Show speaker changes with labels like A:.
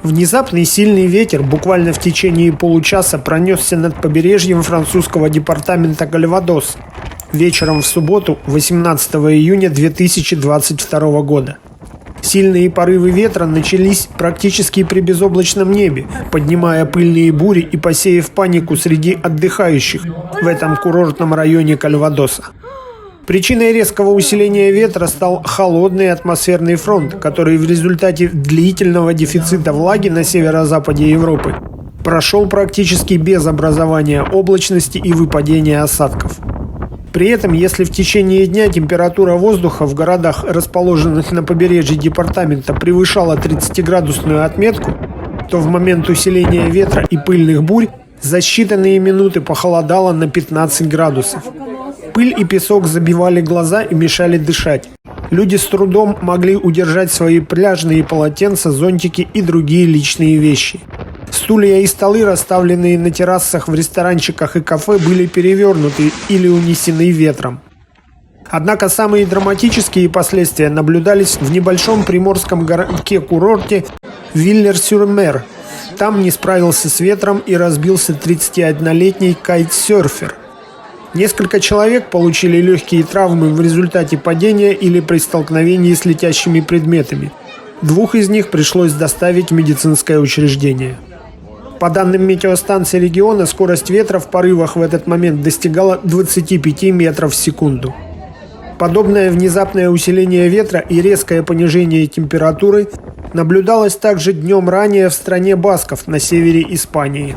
A: Внезапный сильный ветер буквально в течение получаса пронесся над побережьем французского департамента Кальвадос вечером в субботу, 18 июня 2022 года. Сильные порывы ветра начались практически при безоблачном небе, поднимая пыльные бури и посеяв панику среди отдыхающих в этом курортном районе Кальвадоса. Причиной резкого усиления ветра стал холодный атмосферный фронт, который в результате длительного дефицита влаги на северо-западе Европы прошел практически без образования облачности и выпадения осадков. При этом, если в течение дня температура воздуха в городах, расположенных на побережье департамента, превышала 30-градусную отметку, то в момент усиления ветра и пыльных бурь за считанные минуты похолодало на 15 градусов. Пыль и песок забивали глаза и мешали дышать. Люди с трудом могли удержать свои пляжные полотенца, зонтики и другие личные вещи. Стулья и столы, расставленные на террасах в ресторанчиках и кафе, были перевернуты или унесены ветром. Однако самые драматические последствия наблюдались в небольшом приморском городке-курорте Виллер-сюр-Мер. Там не справился с ветром и разбился 31-летний кайтсерфер. Несколько человек получили легкие травмы в результате падения или при столкновении с летящими предметами. 2 из них пришлось доставить в медицинское учреждение. По данным метеостанции региона, скорость ветра в порывах в этот момент достигала 25 метров в секунду. Подобное внезапное усиление ветра и резкое понижение температуры наблюдалось также днем ранее в стране Басков на севере Испании.